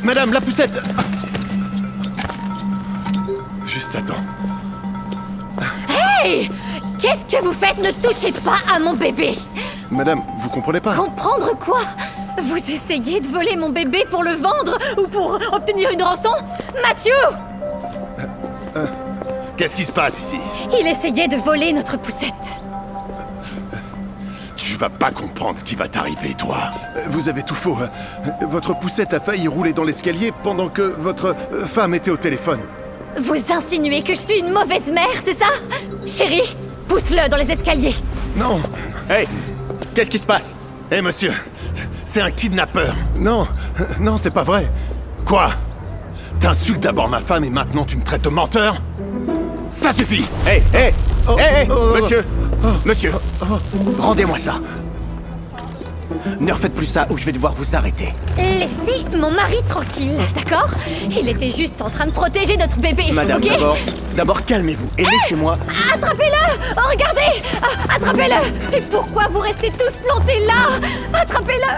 Madame, la poussette! Juste attends. Hey! Qu'est-ce que vous faites? Ne touchez pas à mon bébé! Madame, vous comprenez pas? Comprendre quoi? Vous essayez de voler mon bébé pour le vendre ou pour obtenir une rançon? Mathieu! Qu'est-ce qui se passe ici? Il essayait de voler notre poussette. Tu vas pas comprendre ce qui va t'arriver, toi. Vous avez tout faux. Votre poussette a failli rouler dans l'escalier pendant que votre femme était au téléphone. Vous insinuez que je suis une mauvaise mère, c'est ça? Chérie, pousse-le dans les escaliers. Non. Hey! Qu'est-ce qui se passe? Hé, monsieur, c'est un kidnappeur. Non, non, c'est pas vrai. Quoi? T'insultes d'abord ma femme et maintenant tu me traites de menteur? Ça suffit! Hey, hey! Oh, Hey, hey! oh, Monsieur! oh, Monsieur! oh. Rendez-moi ça! Ne refaites plus ça ou je vais devoir vous arrêter. Laissez mon mari tranquille, d'accord? Il était juste en train de protéger notre bébé, Madame, ok? d'abord calmez-vous et laissez-moi... Attrapez-le! Oh, regardez! Ah, attrapez-le! Et pourquoi vous restez tous plantés là? Attrapez-le!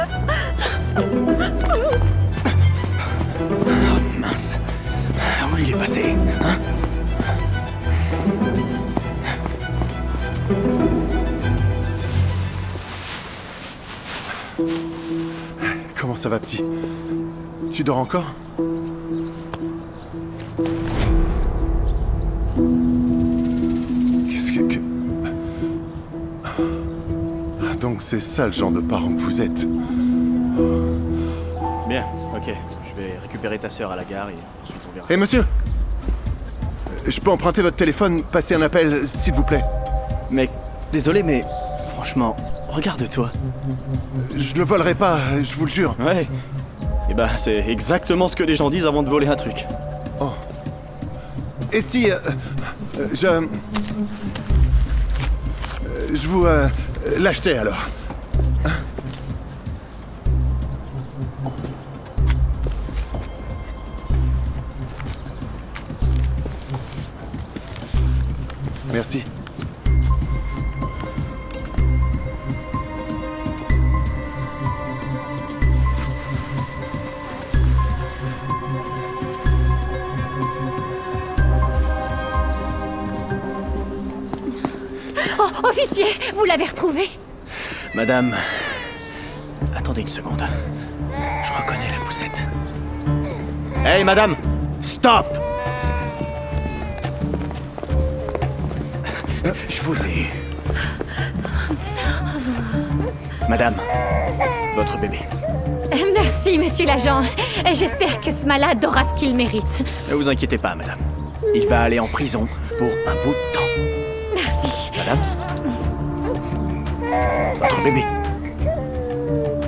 Oh, mince. Où il est passé, hein? Comment ça va, petit? Tu dors encore? Qu'est-ce que... Ah, donc c'est ça le genre de parent que vous êtes. Bien, ok. Je vais récupérer ta sœur à la gare et ensuite on verra. Hé, monsieur! Je peux emprunter votre téléphone, passer un appel, s'il vous plaît? Mec, désolé mais... Franchement, regarde-toi. Je le volerai pas, je vous le jure. Ouais. Et bah, c'est exactement ce que les gens disent avant de voler un truc. Oh. Et si... je vous... l'achetais alors. Merci. Oh, officier, vous l'avez retrouvé? Madame... Attendez une seconde. Je reconnais la poussette. Hey, madame! Stop! Je vous ai... Madame, votre bébé. Merci, monsieur l'agent. J'espère que ce malade aura ce qu'il mérite. Ne vous inquiétez pas, madame. Il va aller en prison pour un bout de temps. Merci. Madame? Votre bébé.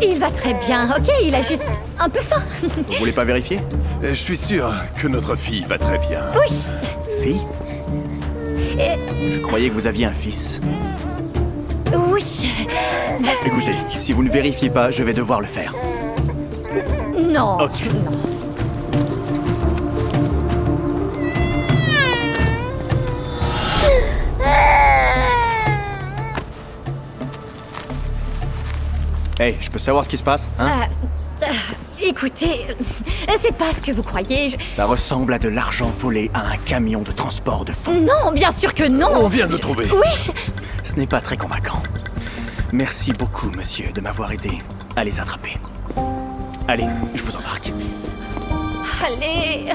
Il va très bien, ok? Il a juste un peu faim. Vous voulez pas vérifier? Je suis sûr que notre fille va très bien. Oui. Fille? Et... Je croyais que vous aviez un fils. Oui. Écoutez, si vous ne vérifiez pas, je vais devoir le faire. Non. Ok. Non. Hey, je peux savoir ce qui se passe, hein? Écoutez, c'est pas ce que vous croyez. Ça ressemble à de l'argent volé à un camion de transport de fonds. Non, bien sûr que non. On vient de le trouver. Oui. Ce n'est pas très convaincant. Merci beaucoup, monsieur, de m'avoir aidé à les attraper. Allez, je vous embarque. Allez.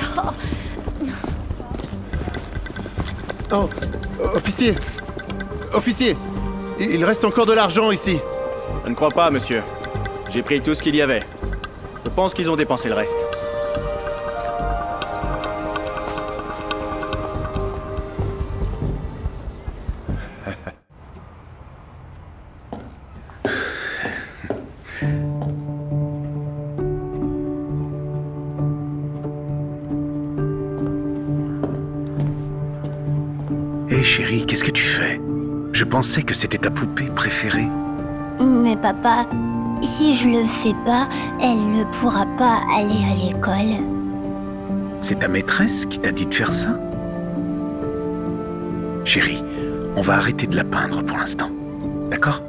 Oh, officier! Officier! Il reste encore de l'argent ici. Je ne crois pas, monsieur. J'ai pris tout ce qu'il y avait. Je pense qu'ils ont dépensé le reste. Hé chérie, qu'est-ce que tu fais? Je pensais que c'était ta poupée préférée. Mais papa, si je le fais pas, elle ne pourra pas aller à l'école. C'est ta maîtresse qui t'a dit de faire ça? Chérie, on va arrêter de la peindre pour l'instant. D'accord?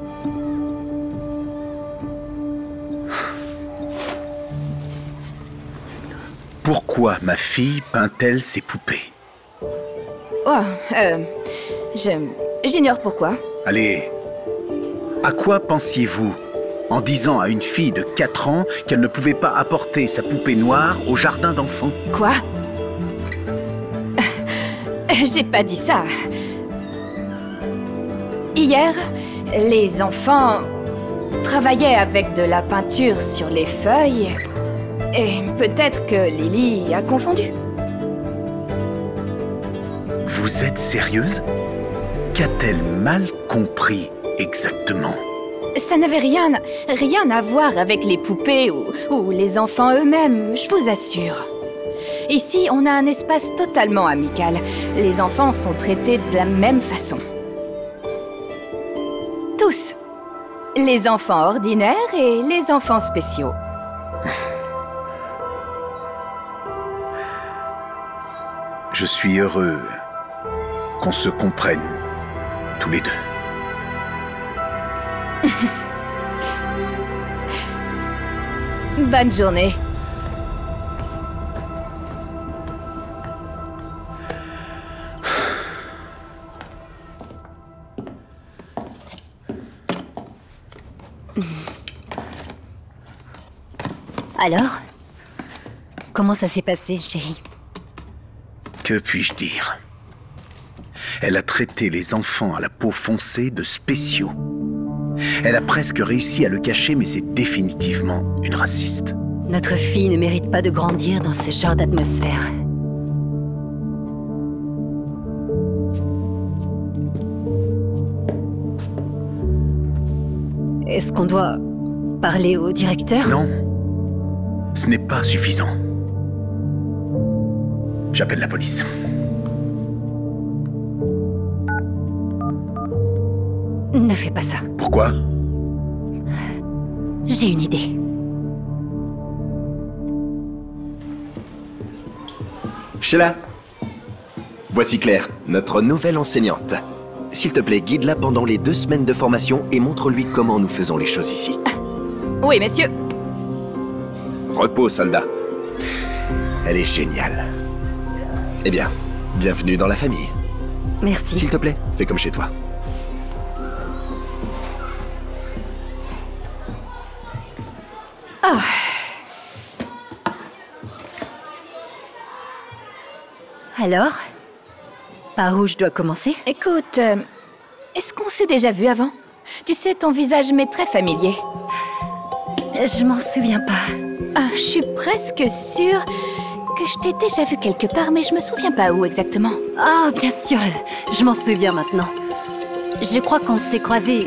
Pourquoi ma fille peint-elle ses poupées? Oh, j'ignore pourquoi. Allez, à quoi pensiez-vous en disant à une fille de 4 ans qu'elle ne pouvait pas apporter sa poupée noire au jardin d'enfants? Quoi? J'ai pas dit ça. Hier, les enfants travaillaient avec de la peinture sur les feuilles et peut-être que Lily a confondu. Vous êtes sérieuse? Qu'a-t-elle mal compris exactement? Ça n'avait rien à voir avec les poupées ou les enfants eux-mêmes, je vous assure. Ici, on a un espace totalement amical. Les enfants sont traités de la même façon. Tous. Les enfants ordinaires et les enfants spéciaux. Je suis heureux qu'on se comprenne, tous les deux. Bonne journée. Alors? Comment ça s'est passé, chérie? Que puis-je dire? Elle a traité les enfants à la peau foncée de spéciaux. Elle a presque réussi à le cacher, mais c'est définitivement une raciste. Notre fille ne mérite pas de grandir dans ce genre d'atmosphère. Est-ce qu'on doit parler au directeur? Non, ce n'est pas suffisant. J'appelle la police. Ne fais pas ça. Pourquoi? J'ai une idée. Sheila, voici Claire, notre nouvelle enseignante. S'il te plaît, guide-la pendant les 2 semaines de formation et montre-lui comment nous faisons les choses ici. Oui, messieurs. Repos, soldat. Elle est géniale. Eh bien, bienvenue dans la famille. Merci. S'il te plaît, fais comme chez toi. Oh. Alors? Par où je dois commencer? Écoute, est-ce qu'on s'est déjà vu avant? Tu sais, ton visage m'est très familier. Je m'en souviens pas. Ah, je suis presque sûre que je t'ai déjà vu quelque part, mais je me souviens pas où exactement. Ah, bien sûr, je m'en souviens maintenant. Je crois qu'on s'est croisés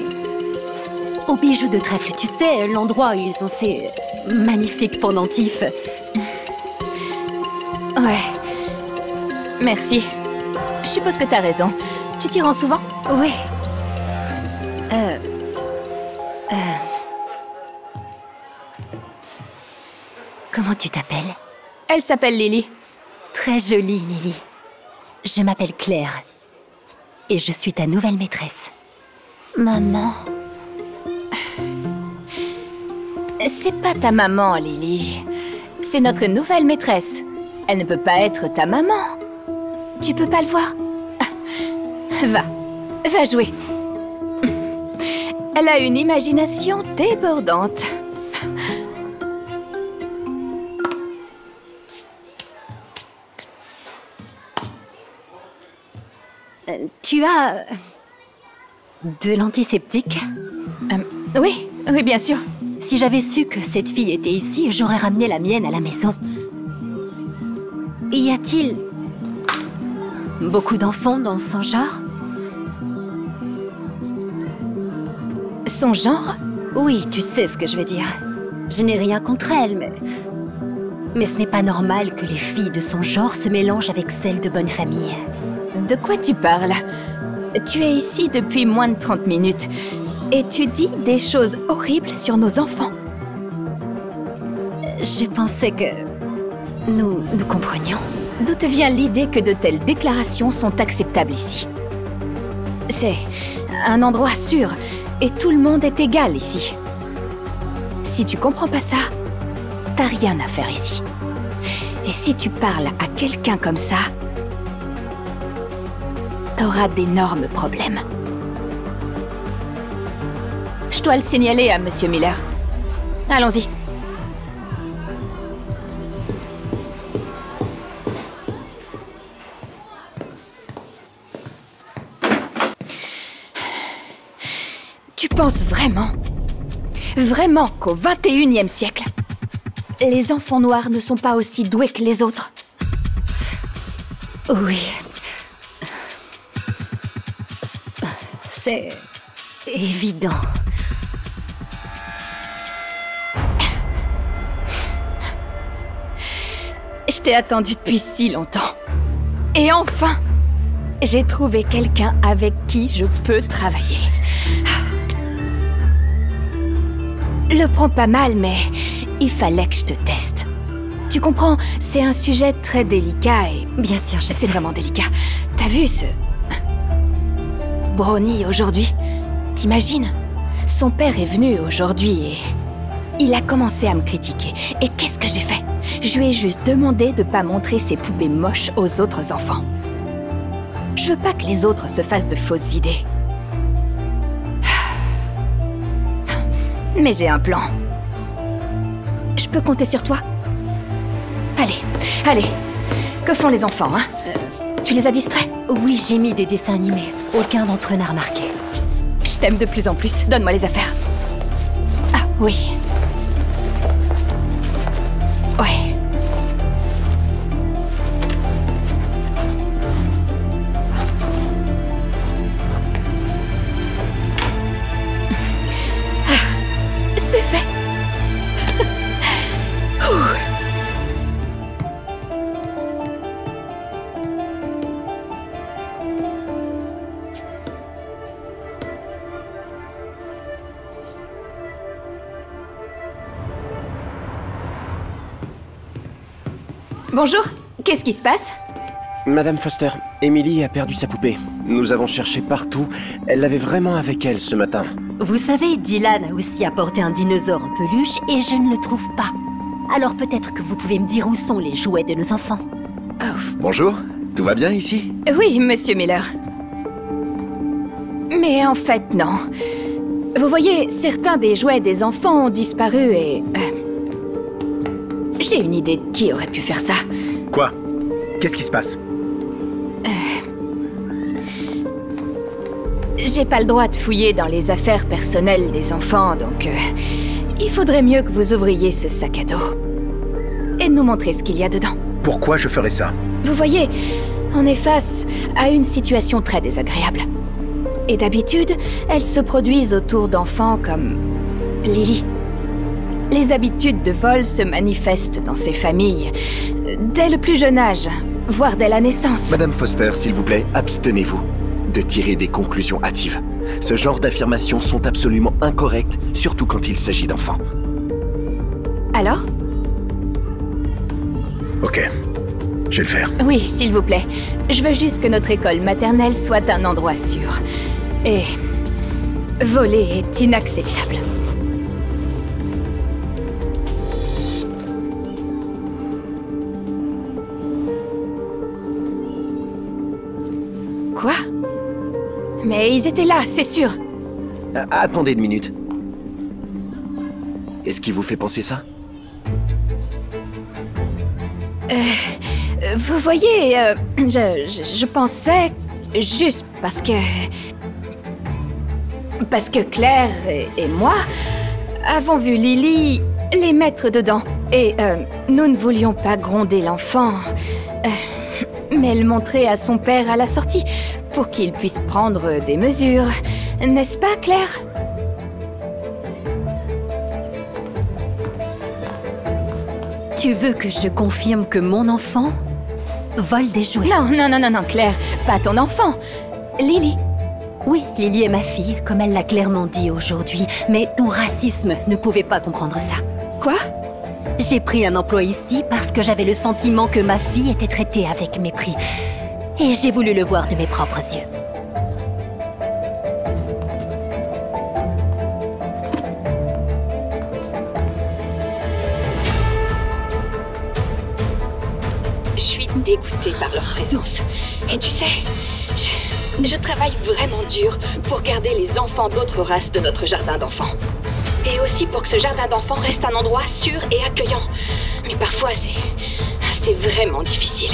au bijou de trèfle, tu sais, l'endroit où ils ont ces magnifiques pendentifs. Ouais. Merci. Je suppose que t'as raison. Tu t'y rends souvent? Oui. Comment tu t'appelles? Elle s'appelle Lily. Très jolie, Lily. Je m'appelle Claire. Et je suis ta nouvelle maîtresse. Maman. C'est pas ta maman, Lily. C'est notre nouvelle maîtresse. Elle ne peut pas être ta maman. Tu peux pas le voir? Va jouer. Elle a une imagination débordante. Tu as... de l'antiseptique? Oui, bien sûr. Si j'avais su que cette fille était ici, j'aurais ramené la mienne à la maison. Y a-t-il... beaucoup d'enfants dans son genre? Son genre? Oui, tu sais ce que je veux dire. Je n'ai rien contre elle, mais ce n'est pas normal que les filles de son genre se mélangent avec celles de bonne famille. De quoi tu parles? Tu es ici depuis moins de 30 minutes. Et tu dis des choses horribles sur nos enfants. Je pensais que... nous comprenions. D'où te vient l'idée que de telles déclarations sont acceptables ici? C'est un endroit sûr, et tout le monde est égal ici. Si tu comprends pas ça, t'as rien à faire ici. Et si tu parles à quelqu'un comme ça, t'auras d'énormes problèmes. Je dois le signaler à Monsieur Miller. Allons-y. Tu penses vraiment qu'au XXIe siècle, les enfants noirs ne sont pas aussi doués que les autres? Oui. C'est évident. Je t'ai attendu depuis si longtemps. Et enfin, j'ai trouvé quelqu'un avec qui je peux travailler. Le prends pas mal, mais il fallait que je te teste. Tu comprends, c'est un sujet très délicat et... Bien sûr, je sais. C'est vraiment délicat. T'as vu ce... Brownie aujourd'hui? T'imagines? Son père est venu aujourd'hui et... il a commencé à me critiquer. Et qu'est-ce que j'ai fait? Je lui ai juste demandé de pas montrer ses poupées moches aux autres enfants. Je veux pas que les autres se fassent de fausses idées. Mais j'ai un plan. Je peux compter sur toi? Allez. Que font les enfants, hein? Tu les as distraits? Oui, j'ai mis des dessins animés. Aucun d'entre eux n'a remarqué. Je t'aime de plus en plus. Donne-moi les affaires. Ah, oui. Ouais. Ah, c'est fait. Bonjour, qu'est-ce qui se passe? Madame Foster, Emily a perdu sa poupée. Nous avons cherché partout. Elle l'avait vraiment avec elle ce matin. Vous savez, Dylan a aussi apporté un dinosaure en peluche et je ne le trouve pas. Alors peut-être que vous pouvez me dire où sont les jouets de nos enfants. Bonjour, tout va bien ici? Oui, Monsieur Miller. Mais en fait, non. Vous voyez, certains des jouets des enfants ont disparu et... j'ai une idée de qui aurait pu faire ça. Quoi? Qu'est-ce qui se passe? J'ai pas le droit de fouiller dans les affaires personnelles des enfants, donc... il faudrait mieux que vous ouvriez ce sac à dos. Et nous montrer ce qu'il y a dedans. Pourquoi je ferais ça? Vous voyez, on est face à une situation très désagréable. Et d'habitude, elles se produisent autour d'enfants comme... Lily. Les habitudes de vol se manifestent dans ces familles dès le plus jeune âge, voire dès la naissance. Madame Foster, s'il vous plaît, abstenez-vous de tirer des conclusions hâtives. Ce genre d'affirmations sont absolument incorrectes, surtout quand il s'agit d'enfants. Alors? Ok, je vais le faire. Oui, s'il vous plaît. Je veux juste que notre école maternelle soit un endroit sûr. Et... voler est inacceptable. Quoi? Mais ils étaient là, c'est sûr. Attendez une minute. Qu'est-ce qui vous fait penser ça? Vous voyez, je pensais juste parce que Claire et moi avons vu Lily les mettre dedans. Et nous ne voulions pas gronder l'enfant, mais le montrer à son père à la sortie pour qu'il puisse prendre des mesures. N'est-ce pas, Claire? Tu veux que je confirme que mon enfant vole des jouets? Non, Claire, pas ton enfant. Lily. Oui, Lily est ma fille, comme elle l'a clairement dit aujourd'hui. Mais ton racisme ne pouvait pas comprendre ça. Quoi? J'ai pris un emploi ici parce que j'avais le sentiment que ma fille était traitée avec mépris. Et j'ai voulu le voir de mes propres yeux. dégoûtée par leur présence. Et tu sais, je travaille vraiment dur pour garder les enfants d'autres races de notre jardin d'enfants. Et aussi pour que ce jardin d'enfants reste un endroit sûr et accueillant. Mais parfois, c'est vraiment difficile.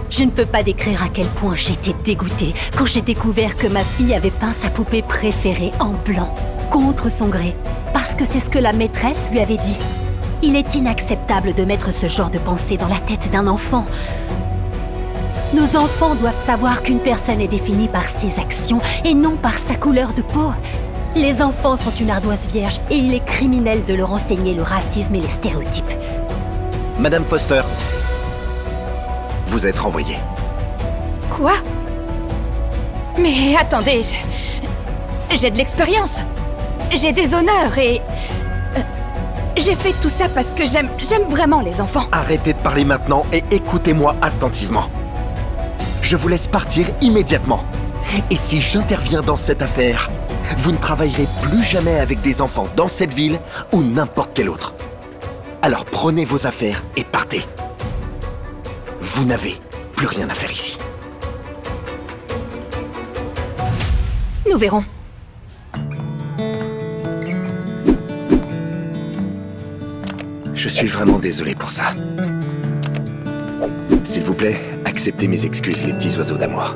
Je ne peux pas décrire à quel point j'étais dégoûtée quand j'ai découvert que ma fille avait peint sa poupée préférée en blanc, contre son gré, parce que c'est ce que la maîtresse lui avait dit. Il est inacceptable de mettre ce genre de pensée dans la tête d'un enfant. Nos enfants doivent savoir qu'une personne est définie par ses actions et non par sa couleur de peau. Les enfants sont une ardoise vierge et il est criminel de leur enseigner le racisme et les stéréotypes. Madame Foster, vous êtes renvoyée. Quoi? Mais attendez, j'ai de l'expérience. J'ai des honneurs et... j'ai fait tout ça parce que j'aime vraiment les enfants. Arrêtez de parler maintenant et écoutez-moi attentivement. Je vous laisse partir immédiatement. Et si j'interviens dans cette affaire, vous ne travaillerez plus jamais avec des enfants dans cette ville ou n'importe quelle autre. Alors prenez vos affaires et partez. Vous n'avez plus rien à faire ici. Nous verrons. Je suis vraiment désolé pour ça. S'il vous plaît, acceptez mes excuses, les petits oiseaux d'amour.